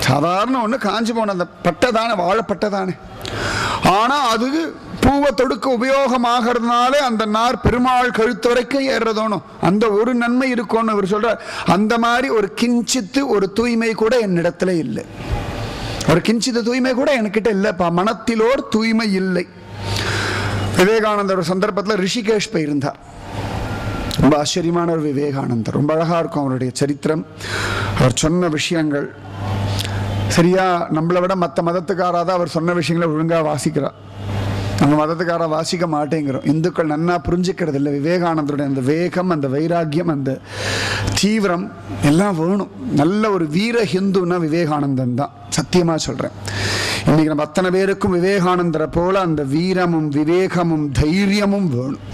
சாதாரண ஒண்ணு, காஞ்சி போன அந்த பட்டதானே, வாழைப்பட்டதானே. ஆனா அது பூவை தொடுக்க உபயோகமாகிறதுனால அந்த நார் பெருமாள் கழுத்து வரைக்கும் ஏறுறதோனும் அந்த ஒரு நன்மை இருக்கும்னு அவர் சொல்றார். அந்த மாதிரி ஒரு கிஞ்சித்து ஒரு தூய்மை கூட என்னிடத்துல இல்லை. ஒரு கிஞ்சித்து தூய்மை கூட என்கிட்ட இல்லைப்பா. மனத்திலோர் தூய்மை இல்லை. விவேகானந்தர் ஒரு சந்தர்ப்பத்தில் ரிஷிகேஷ் போயிருந்தார். ரொம்ப ஆச்சரியமான ஒரு விவேகானந்தர், ரொம்ப அழகா இருக்கும் அவருடைய சரித்திரம். அவர் சொன்ன விஷயங்கள் சரியா நம்மளை விட மற்ற மதத்துக்காராதான் அவர் சொன்ன விஷயங்களை ஒழுங்கா வாசிக்கிறார். நம்ம மதத்துக்கார வாசிக்க மாட்டேங்கிறோம். இந்துக்கள் நன்னா புரிஞ்சுக்கிறது இல்லை. விவேகானந்தருடைய அந்த வேகம், அந்த வைராக்கியம், அந்த தீவிரம் எல்லாம் வேணும். நல்ல ஒரு வீர ஹிந்துன்னா விவேகானந்தன் தான், சத்தியமா சொல்றேன். இன்னைக்கு நம்ம அத்தனை பேருக்கும் விவேகானந்தரை போல அந்த வீரமும் விவேகமும் தைரியமும் வேணும்.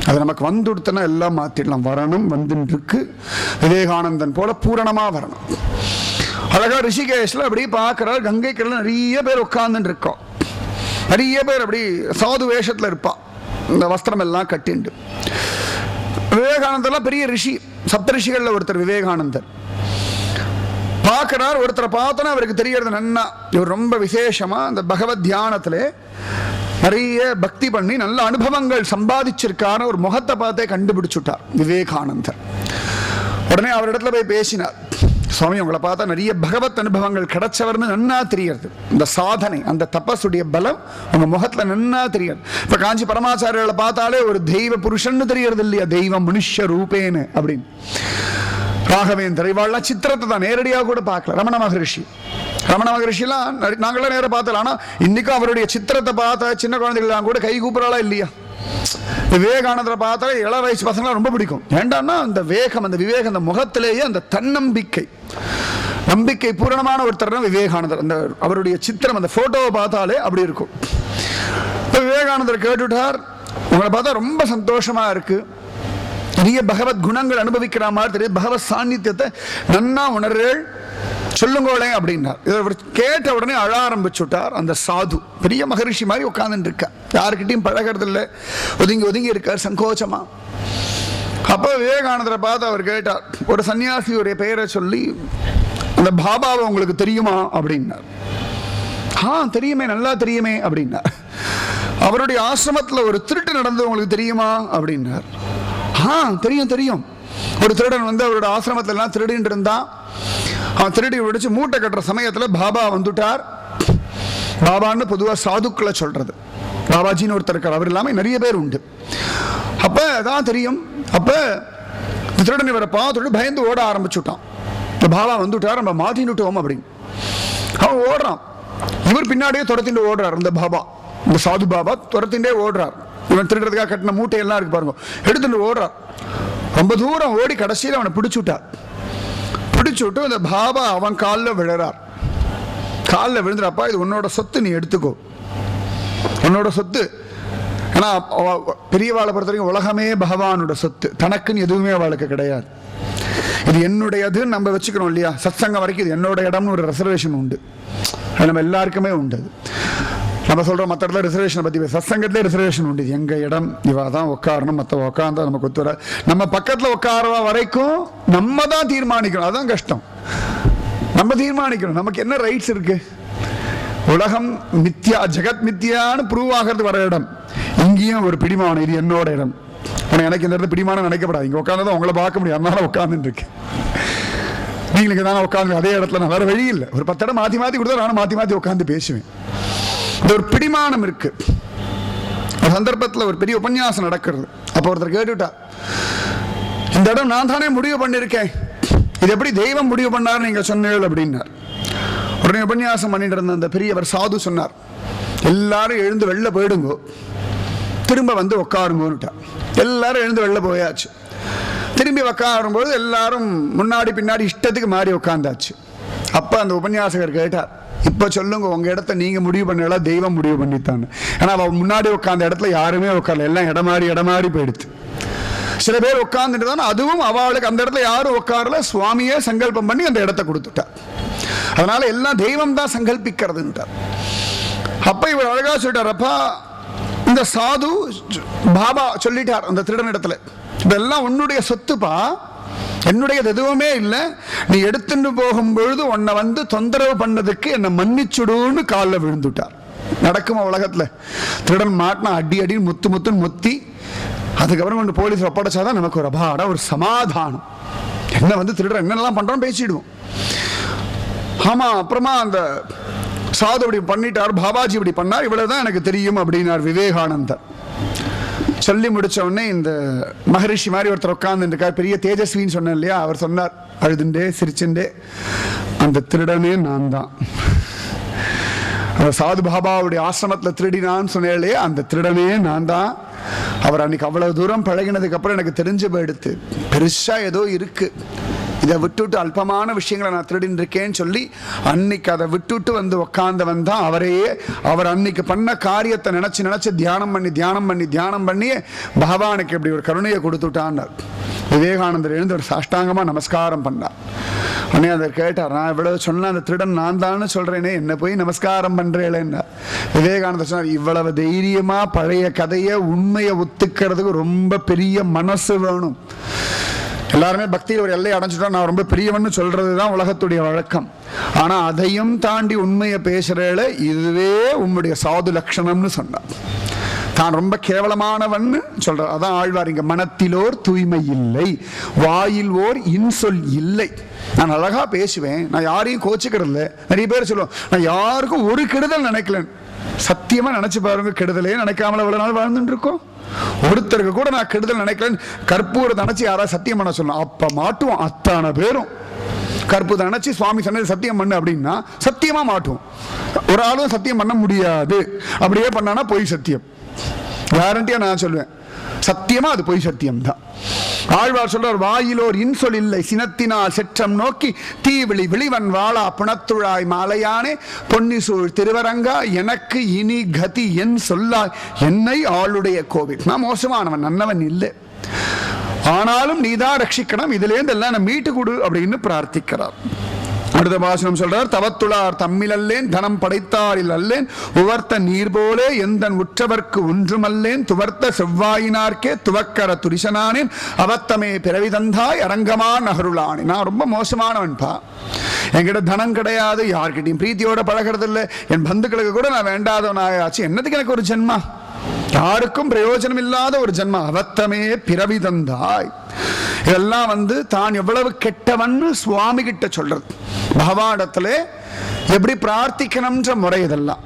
அது நமக்கு வந்துடுத்தனா எல்லாம் மாத்திடலாம். வரணும், வந்துட்டு இருக்கு. விவேகானந்தன் போல பூரணமா வரணும். அழகா ரிஷிகேஷ்ல அப்படி பார்க்கிறார், கங்கை கரையில் நிறைய பேர் உட்கார்ந்துட்டு இருக்கோம். நிறைய பேர் அப்படி சாது வேஷத்துல இருப்பா, இந்த வஸ்திரம் எல்லாம் கட்டிண்டு. விவேகானந்தர்லாம் பெரிய ரிஷி, சப்த ரிஷிகள்ல ஒருத்தர் விவேகானந்தர். பார்க்கிறார், ஒருத்தரை பார்த்தோன்னா அவருக்கு தெரியறது நன்னா இவர் ரொம்ப விசேஷமா அந்த பகவத் தியானத்திலே நிறைய பக்தி பண்ணி நல்ல அனுபவங்கள் சம்பாதிச்சிருக்காரு. ஒரு முகத்தை பார்த்தே கண்டுபிடிச்சுட்டார் விவேகானந்தர். உடனே அவரிடத்துல போய் பேசினார். சுவாமி, உங்களை பார்த்தா நிறைய பகவத் அனுபவங்கள் கிடைச்சவர்னு நன்னா தெரியாது. இந்த சாதனை, அந்த தபஸுடைய பலம் உங்க முகத்துல நன்னா தெரியாது. இப்ப காஞ்சி பரமாச்சாரியர்களை பார்த்தாலே ஒரு தெய்வ புருஷன்னு தெரியறது இல்லையா, தெய்வம் மனுஷ ரூபேன்னு அப்படின்னு. ராகவேந்தர் இவாள்லாம் சித்திரத்தை தான் நேரடியாக கூட பார்க்கல. ரமண மகரிஷி, ரமண மகரிஷிலாம் நாங்களாம் நேரம் பார்த்தலாம். ஆனா இன்னைக்கும் அவருடைய சித்திரத்தை பார்த்த சின்ன குழந்தைகள்லாம் கூட கை கூப்புறாளா இல்லையா? விவேகானந்தரை பார்த்தா இள வயசு பசங்களாம் ரொம்ப பிடிக்கும். ஏண்டான்னா அந்த வேகம், அந்த விவேகம், அந்த முகத்திலேயே அந்த தன்னம்பிக்கை, நம்பிக்கை பூரணமான ஒருத்தர் தான் விவேகானந்தர். அந்த அவருடைய சித்திரம், அந்த போட்டோவை பார்த்தாலே அப்படி இருக்கும். விவேகானந்தர் கேட்டுட்டார், உங்களை பார்த்தா ரொம்ப சந்தோஷமா இருக்கு, நிறைய பகவத் குணங்கள் அனுபவிக்கிற மாதிரி தெரியுது, பகவத் சாநித்தியத்தை நன்னா உணர்றேள், சொல்லுங்களேன் அப்படின்னார். இதை கேட்ட உடனே அழ ஆரம்பிச்சுட்டார். அந்த சாது பெரிய மகரிஷி மாதிரி உட்கார்ந்துட்டு இருக்கா, யாருக்கிட்டையும் பழகிறது இல்லை, ஒதுங்கி ஒதுங்கி இருக்கார் சங்கோச்சமா. அப்போ விவேகானந்தரை பார்த்து அவர் கேட்டார், ஒரு சன்னியாசியுடைய பெயரை சொல்லி, அந்த பாபாவை உங்களுக்கு தெரியுமா அப்படின்னார். தெரியுமே, நல்லா தெரியுமே அப்படின்னார். அவருடைய ஆசிரமத்தில் ஒரு திருட்டு நடந்தது உங்களுக்கு தெரியுமா அப்படின்னார். தெரியும் தெரியும். ஒரு திருடன் வந்து அவரோட ஆசிரமத்தில் எல்லாம் திருடின்னு இருந்தான். அவன் திருடி விடிச்சு மூட்டை கட்டுற சமயத்தில் பாபா வந்துட்டார். பாபான்னு பொதுவாக சாதுக்களை சொல்றது, பாபாஜின்னு ஒருத்தர் இருக்கார், அவர் இல்லாமல் நிறைய பேர் உண்டு. அப்போ அதான் தெரியும். அப்போ திருடன் இவரை பார்த்துட்டு பயந்து ஓட ஆரம்பிச்சுட்டான். இப்போ பாபா வந்துட்டார், நம்ம மாட்டின்னுட்டோம் அப்படின்னு. அவன் ஓடுறான், இவர் பின்னாடியே துரத்திட்டு ஓடுறார். இந்த பாபா, இந்த சாது பாபா துரத்திண்டே ஓடுறார். இவன் திருடுறதுக்காக கட்டின மூட்டையெல்லாம் இருக்கு பாருங்க, எடுத்துட்டு ஓடுறார். ரொம்ப தூரம் ஓடி கடைசியில் அவனை பிடிச்சுட்டார். பிடிச்சுட்டு இந்த பாபா அவன் காலில் விழுறார். காலில் விழுந்துறப்பா, இது உன்னோட சொத்து, நீ எடுத்துக்கோ, உன்னோட சொத்து. ஏன்னா பெரியவாளை பொறுத்த வரைக்கும் உலகமே பகவானோட சொத்து, தனக்குன்னு எதுவுமே அவளுக்கு கிடையாது. இது என்னுடையதுன்னு நம்ம வச்சுக்கணும் இல்லையா? சத்சங்கம் வரைக்கும் இது என்னோட இடம்னு ஒரு ரிசர்வேஷன் உண்டு, அது நம்ம எல்லாருக்குமே உண்டு. நம்ம சொல்கிறோம் மற்ற இடத்துல ரிசர்வேஷனை பற்றி, சத்சங்கத்திலே ரிசர்வேஷன் உண்டு, எங்கள் இடம், இவா தான் உட்காரணும், மற்ற உட்காந்தா நமக்கு ஒத்துவர, நம்ம பக்கத்தில் உட்கார வரைக்கும் நம்ம தான் தீர்மானிக்கணும். அதுதான் கஷ்டம், நம்ம தீர்மானிக்கணும் நமக்கு என்ன ரைட்ஸ் இருக்கு. உலகம் மித்யா, ஜெகத் மித்யான்னு ப்ரூவ் ஆகிறது வர இடம். இங்கேயும் ஒரு பிடிமானம், இது என்னோட இடம். ஆனால் எனக்கு இந்த இடத்துல பிடிமானம் நினைக்கப்படாது, இங்கே உட்காந்து உங்களை பார்க்க முடியும், அதனால உட்காந்துட்டு இருக்கேன். நீங்களுக்கு தானே உட்காந்து அதே இடத்துல, நான் வேற வழி இல்லை. ஒரு 10 இடம் மாற்றி மாற்றி கொடுத்தா நானும் மாற்றி மாற்றி உட்காந்து பேசுவேன். இந்த ஒரு பிடிமானம் இருக்கு. ஒரு சந்தர்ப்பத்தில் ஒரு பெரிய உபன்யாசம் நடக்கிறது. அப்போ ஒருத்தர் கேட்டுட்டா, இந்த இடம் நான் தானே முடிவு பண்ணியிருக்கேன், இது எப்படி தெய்வம் முடிவு பண்ணார் நீங்க சொன்னீர்கள் அப்படின்னார். உடனே உபன்யாசம் பண்ணிட்டு இருந்த அந்த பெரியவர் சாது சொன்னார், எல்லாரும் எழுந்து வெளில போயிடுங்கோ, திரும்ப வந்து உட்காருங்கோன்னுட்டார். எல்லாரும் எழுந்து வெளில போயாச்சு. திரும்பி உட்காரும்போது எல்லாரும் முன்னாடி பின்னாடி இஷ்டத்துக்கு மாறி உட்காந்தாச்சு. அப்போ அந்த உபன்யாசகர் கேட்டார், இப்போ சொல்லுங்க, உங்க இடத்த நீங்க முடிவு பண்ணல, தெய்வம் முடிவு பண்ணித்தான்னு. ஏன்னா அவ முன்னாடி உட்காந்த இடத்துல யாருமே உட்காரல, எல்லாம் இடமாறி போயிடுது. சில பேர் உட்கார்ந்துட்டு தான், அதுவும் அவளுக்கு அந்த இடத்துல யாரும் உட்காரல, சுவாமியே சங்கல்பம் பண்ணி அந்த இடத்த கொடுத்துட்டார். அதனால எல்லாம் தெய்வம் தான் சங்கல்பிக்கிறதுன்றார். அப்ப இவர் அழகா சொல்லிட்டார், அப்பா இந்த சாது பாபா சொல்லிட்டார் அந்த திருடன் இடத்துல, இதெல்லாம் உன்னுடைய சொத்துப்பா, என்னுடையது எதுவுமே இல்லை, நீ எடுத்துட்டு போகும்பொழுது உன்னை வந்து தொந்தரவு பண்ணதுக்கு என்னை மன்னிச்சுடுன்னு காலில் விழுந்துட்டார். நடக்குமா உலகத்துல? திருடன் மாட்டினா அடி அடி முத்து முத்துன்னு முத்தி, அதுக்கப்புறம் கொண்டு போலீஸ் ஒப்படைச்சாதான் நமக்கு ஒரு அபாரம், ஒரு சமாதானம். என்ன வந்து திருடன் என்னெல்லாம் பண்றோம் பேசிடுவோம். ஆமா, அப்புறமா அந்த சாது இப்படி பண்ணிட்டார், பாபாஜி இப்படி பண்ணார், இவ்வளவுதான் எனக்கு தெரியும் அப்படின்னார் விவேகானந்தர். சொல்லி முடிச்ச உடனே இந்த மகரிஷி மாதிரி ஒருத்தர் உட்கார்ந்து இருக்கார், பெரிய தேஜஸ்வின்னு சொன்னேன் இல்லையா, அவர் சொன்னார் அழுதுண்டே சிரிச்சுண்டே, அந்த திருடனே நான் தான். சாது பாபாவுடைய ஆசிரமத்தில் திருடினான்னு சொன்னேன், அந்த திருடனே நான் தான். அவர் அன்னைக்கு அவ்வளவு தூரம் பழகினதுக்கு அப்புறம் எனக்கு தெரிஞ்சு போயிடுத்து, பெருசா ஏதோ இருக்கு, இதை விட்டுட்டு அல்பமான விஷயங்களை நான் திருடின்னு இருக்கேன்னு சொல்லி அன்னைக்கு அதை விட்டுட்டு வந்து உட்கார்ந்தவன் தான் அவரையே. அவர் அன்னைக்கு பண்ண காரியத்தை நினைச்சு தியானம் பண்ணி பகவானுக்கு இப்படி ஒரு கருணையை கொடுத்துட்டான்னார். விவேகானந்தர் எழுந்து ஒரு சாஷ்டாங்கமா நமஸ்காரம் பண்ணார். உடனே அதை கேட்டார், நான் இவ்வளவு சொன்ன அந்த திருடன் நான் தான் சொல்றேனே, என்ன போய் நமஸ்காரம் பண்றேன்னா. விவேகானந்தர் சொன்னார், இவ்வளவு தைரியமா பழைய கதையை உண்மையை ஒத்துக்கிறதுக்கு ரொம்ப பெரிய மனசு வேணும். எல்லாருமே பக்தியில் ஒரு எல்லை அடைஞ்சுட்டா நான் ரொம்ப பெரியவன்னு சொல்றதுதான் உலகத்துடைய வழக்கம். ஆனா அதையும் தாண்டி உண்மையை பேசுறேல, இதுவே உம்முடைய சாது லட்சணம்னு சொன்னார். தான் ரொம்ப கேவலமானவன் சொல்ற, அதான் ஆழ்வார், இங்க மனத்திலோர் தூய்மை இல்லை, வாயில் ஓர் இன்சொல் இல்லை. நான் அழகா பேசுவேன், நான் யாரையும் கோச்சிக்கிறது இல்லை. நிறைய பேர் சொல்லுவோம், நான் யாருக்கும் ஒரு கெடுதல் நினைக்கலன்னு. சத்தியமா நினைச்சு பாருங்க, கெடுதலே நினைக்காமல இவ்வளவு நாள் வாழ்ந்துட்டு இருக்கோம். ஒருத்தருக்கு கூட நான் கெடுதல் நினைக்கலன்னு கற்பூரத்தை நினைச்சு யாராவது சத்தியம் பண்ண சொல்லணும், அப்ப மாட்டுவோம். அத்தனை பேரும் கற்பூரத்தை நினைச்சு சுவாமி சொன்னது சத்தியம் பண்ணு அப்படின்னா சத்தியமா மாட்டுவோம். ஒரு ஆளும் சத்தியம் பண்ண முடியாது, அப்படியே பண்ணானா பொய் சத்தியம். கேரண்டியா நான் சொல்லுவேன், சத்தியமா அது பொய் சத்தியம்தான். ஆழ்வார் சொல்றார், வாயிலோர் இன்சொல் இல்லை சினத்தினால் செற்றம் நோக்கி தீவிழி விழிவன் வாழா புனத்துழாய் மாலையானே பொன்னிசூழ் திருவரங்கா எனக்கு இனி கதி என் சொல்லாய் என்னை ஆளுடைய கோவில். நான் மோசமானவன், நல்லவன் இல்லை, ஆனாலும் நீதான் ரட்சிக்கணும், இதுலேருந்து எல்லாம் மீட்டு கொடு அப்படின்னு பிரார்த்திக்கிறார். அடுத்த பாசனம் சொல்றார், தவத்துளார் தம்மிலல்லேன் தனம் படைத்தாரில் அல்லேன் உவர்த்த நீர் போலே எந்தன் உற்றவர்க்கு ஒன்றுமல்லேன் துவர்த்த செவ்வாயினார்க்கே துவக்கர துரிசனானேன் அவத்தமே பிறவி தந்தாய் அரங்கமா நகருளானே. நான் ரொம்ப மோசமானவன்பா, என்கிட்ட தனம் கிடையாது, யார்கிட்டையும் பிரீத்தியோட பழகிறது இல்லை, என் பந்துக்களுக்கு கூட நான் வேண்டாதவனாயாச்சு, என்னதுக்கு எனக்கு ஒரு ஜென்மா, யாருக்கும் பிரயோஜனம் இல்லாத ஒரு ஜென்மா, அவத்தமே பிறவி தந்தாய். இதெல்லாம் தான் எவ்வளவு கெட்டவன்னு சுவாமி கிட்ட சொல்றது. பகவானிடத்துல எப்படி பிரார்த்திக்கணும்ன்ற முறை இதெல்லாம்.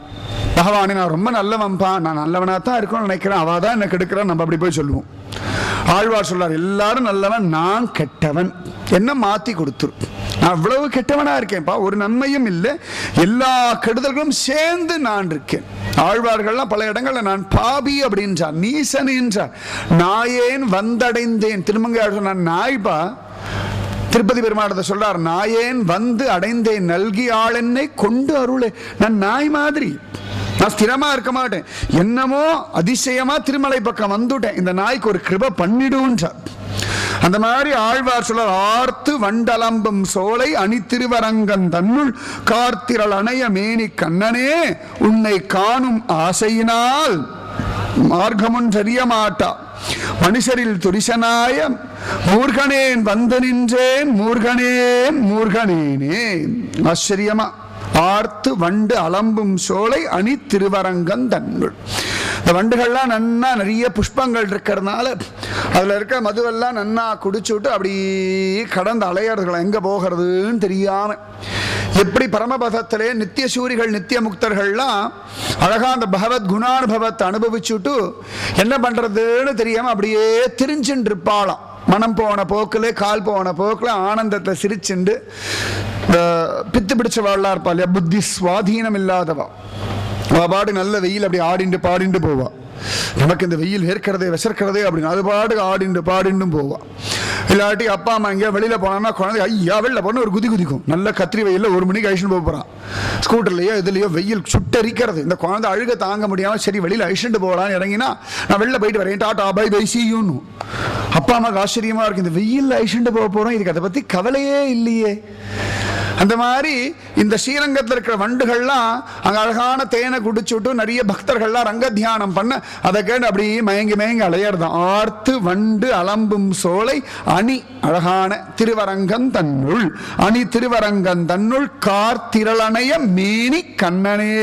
பகவானே நான் ரொம்ப நல்லவன்பா, நான் நல்லவனா தான் இருக்கணும்னு நினைக்கிறேன், அவ தான் என்ன கெடுக்கிறான், நம்ம அப்படி போய் சொல்லுவோம். ஆழ்வார் சொல்றார், எல்லாரும் நல்லவன், நான் கெட்டவன், என்ன மாத்தி கொடுத்துரு, நான் இவ்வளவு கெட்டவனா இருக்கேன்ப்பா, ஒரு நன்மையும் இல்லை, எல்லா கெடுதல்களும் சேர்ந்து நான் இருக்கேன். ஆழ்வார்கள்லாம் பல இடங்கள்ல நான் பாபி அப்படின்றார், நீசன் என்றார், நாயேன் வந்தடைந்தேன். திருமங்கை நான் நாய்பா, திருப்பதி பெருமாளத்தை சொல்றார், நாயேன் வந்து அடைந்தேன் நல்கி ஆள் என்னை கொண்டு அருளே. நான் நாய் மாதிரி, நான் ஸ்திரமா இருக்க மாட்டேன், என்னமோ அதிசயமா திருமலை பக்கம் வந்துட்டேன், இந்த நாய்க்கு ஒரு கிருபை பண்ணிடுன்றார். அந்த மாதிரி ஆழ்வார் சொல்றார், ஆர்த்து வண்டலம்பும் சோலை அணி திருவரங்கன் தன்னுள் கார்த்திரள் அணைய மேனி கண்ணனே உன்னை காணும் ஆசையினால் மார்க்கமொன்றறிய மாட்டா மனுஷரில் துரிசனாய மூர்கனேன் வந்து நின்றேன் மூர்கனேன் மூர்கனேனே. ஆச்சரியமா, ஆர்த்து வண்டு அலம்பும் சோலை அணி திருவரங்கன் தன்னுள். இந்த வண்டுகள்லாம் நன்னா நிறைய புஷ்பங்கள் இருக்கிறதுனால அதுல இருக்க மதுவெல்லாம் நன்னா குடிச்சு விட்டு அப்படி கடந்து அலையிறதுகள், எங்க போகிறதுன்னு தெரியாம. எப்படி பரமபதத்திலே நித்திய சூரிகள் நித்திய முக்தர்கள்லாம் அழகா அந்த பகவத் குணானுபவத்தை அனுபவிச்சுட்டு என்ன பண்றதுன்னு தெரியாம அப்படியே திரிஞ்சுட்டு இருப்பாளாம். மனம் போன போக்குல கால் போன போக்குல ஆனந்தத்தை சிரிச்சுண்டு பித்து பிடிச்சவாள்லாம் இருப்பா இல்லையா, புத்தி சுவாதீனம் இல்லாதவா, பாடு நல்ல வெயில் அப்படி ஆடிண்டு பாடிண்டு போவா. நமக்கு இந்த வெயில் வேர்க்கிறதே விசர்க்கிறதே அப்படின்னு அது பாட்டுக்கு ஆடிண்டு பாடிண்டும் போவா. இல்லாட்டி அப்பா அம்மா எங்கேயா வெளியில போனோம்னா குழந்தை ஐயா வெளில போன ஒரு குதிக்கும், நல்ல கத்திரி வெயில 1 மணிக்கு அழிச்சுட்டு போறான், ஸ்கூட்டர்லயோ இதுலயோ வெயில் சுட்டரிக்கிறது, இந்த குழந்தை அழுக தாங்க முடியாம சரி வெளியில அழிச்சுட்டு போகலான்னு இறங்கினா நான் வெளில போயிட்டு வரேன், டாட்டா பை பை சீயூன்னு. அப்பா அம்மாவுக்கு ஆச்சரியமா இருக்கு, இந்த வெயில் அழிச்சுட்டு போறோம், இதுக்கு அதை பத்தி கவலையே இல்லையே. அந்த மாதிரி இந்த ஸ்ரீரங்கத்தில் இருக்கிற வண்டுகள்லாம் அங்க அழகான தேனை குடிச்சுட்டு நிறைய பக்தர்கள்லாம் ரங்க தியானம் பண்ண அதை கேட்டு அப்படியே மயங்கி மயங்கி அலையறதான். ஆர்த்து வண்டு அலம்பும் சோலை அணி அழகான திருவரங்கன் தன்னுள் அணி திருவரங்கன் தன்னுள் கார்த்திரளனைய மேனி கண்ணனே.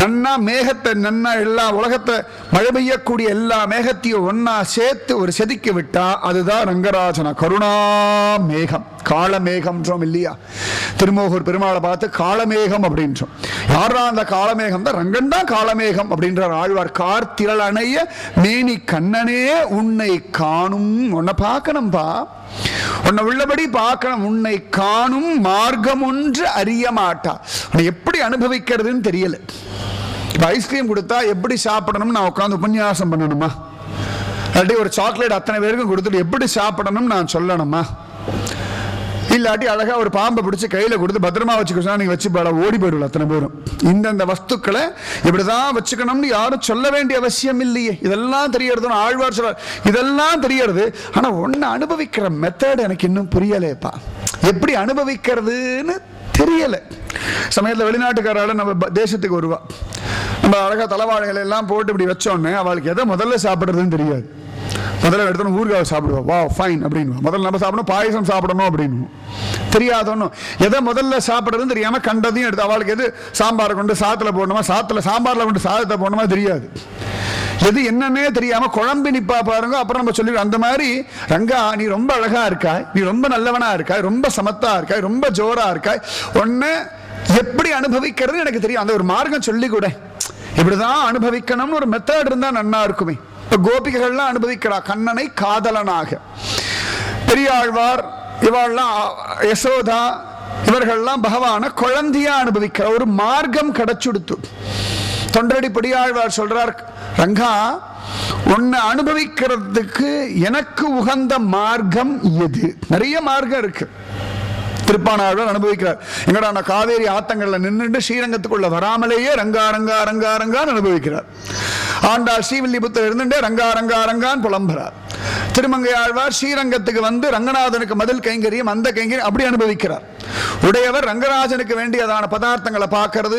நன்னா மேகத்தை நன்னா எல்லா உலகத்தை மழை பெய்யக்கூடிய எல்லா மேகத்தையும் ஒன்னா சேர்த்து ஒரு செதுக்கி விட்டா அதுதான் ரங்கராஜன கருணா மேகம். காளமேகம் இல்லையா, திருமோகூர் பெருமாளை பார்த்து காளமேகம் அப்படின்றோம். யாரா அந்த காளமேகம் தான், ரங்கன் தான் காளமேகம் அப்படின்றார் ஆழ்வார். கார்த்திரள் அணைய மேனி கண்ணனே உன்னை காணும், உன்னை பார்க்கணும்பா, உன்னை உள்ளபடி பார்க்கணும், உன்னை காணும் மார்க்கம் ஒன்று அறிய மாட்டா. உன்னை எப்படி அனுபவிக்கிறதுன்னு தெரியல. இப்போ ஐஸ்கிரீம் கொடுத்தா எப்படி சாப்பிடணும்னு நான் உட்காந்து உபன்யாசம் பண்ணணுமா, இல்லாட்டி ஒரு சாக்லேட் அத்தனை பேருக்கும் கொடுத்துட்டு எப்படி சாப்பிடணும்னு நான் சொல்லணுமா, இல்லாட்டி அழகா ஒரு பாம்பை பிடிச்சி கையில கொடுத்து பத்திரமா வச்சுக்கணும் நீங்க வச்சு ஓடி போயிடுவோம் அத்தனை பேரும். இந்தந்த வஸ்துக்களை இப்படிதான் வச்சுக்கணும்னு யாரும் சொல்ல வேண்டிய அவசியம் இல்லையே. இதெல்லாம் தெரியறது ஆழ்வார் சொல்றார், இதெல்லாம் தெரியறது. ஆனா ஒன்னு அனுபவிக்கிற மெத்தட் எனக்கு இன்னும் புரியலேப்பா, எப்படி அனுபவிக்கிறதுன்னு தெரியல. சமயத்தில் வெளிநாட்டுக்காரால நம்ம தேசத்துக்கு வருவா, நம்ம அழகா தலைவாழைகளை எல்லாம் போட்டு இப்படி வச்சோன்னே அவளுக்கு எதை முதல்ல சாப்பிட்றதுன்னு தெரியாது. முதல்ல எடுத்தோன்னு ஊறுகாய் சாப்பிடுவோம், வா ஃபைன் அப்படின்னு. முதல்ல நம்ம சாப்பிடணும், பாயசம் சாப்பிடணும் அப்படின்னு தெரியாதோன்னு எதை முதல்ல சாப்பிட்றதுன்னு தெரியாம கண்டதையும் எடுத்து அவளுக்கு எது சாம்பாரை கொண்டு சாத்துல போடணுமா, சாம்பார்ல கொண்டு சாதத்தை போடணுமா தெரியாது, எது என்னன்னே தெரியாம குழம்பு நிப்பா பாருங்க. அப்புறம் நம்ம சொல்லிடுவோம் அந்த மாதிரி, ரங்கா நீ ரொம்ப அழகா இருக்காய், நீ ரொம்ப நல்லவனா இருக்காய், ரொம்ப சமத்தா இருக்காய், ரொம்ப ஜோரா இருக்காய், ஒன்னு எப்படி அனுபவிக்கிறது எனக்கு தெரியும், அந்த ஒரு மார்க்கம் சொல்லி கூட இப்படிதான் அனுபவிக்கணும்னு ஒரு மெத்தட் இருந்தா நன்னா இருக்குமே. கோபிகைகள்லாம் அனுபவிக்கிறா கண்ணனை காதலனாக. பெரியாழ்வார் இவாள்லாம் யசோதா இவர்கள்லாம் பகவான குழந்தையா அனுபவிக்கிற ஒரு மார்க்கம் கிடைச்சுடுத்து. தொண்டரடி பெரியாழ்வார் சொல்றார், ரங்கா உன்னை அனுபவிக்கிறதுக்கு எனக்கு உகந்த மார்க்கம் எது? நிறைய மார்க்கம் இருக்கு. திருப்பானாழ்வார் அனுபவிக்கிறார். எங்கடா நான் காவேரி ஆத்தங்கள்ல நின்றுட்டு ஸ்ரீரங்கத்துக்குள்ள வராமலேயே ரங்கா ரங்கா ரங்கா ரங்கான்னு அனுபவிக்கிறார். ஆண்டாள் ஸ்ரீவில்லிபுத்தர் இருந்துட்டே ரங்கா ரங்கா ரங்கான்னு புலம்புறார். திருமங்கை ஆழ்வார் ஸ்ரீரங்கத்துக்கு வந்து ரங்கநாதனுக்கு மதில் கைங்கரியம் அந்த கைங்கரியம் அப்படி அனுபவிக்கிறார். உடையவர் ரங்கராஜனுக்கு வேண்டியதான பதார்த்தங்களை பார்க்கறது,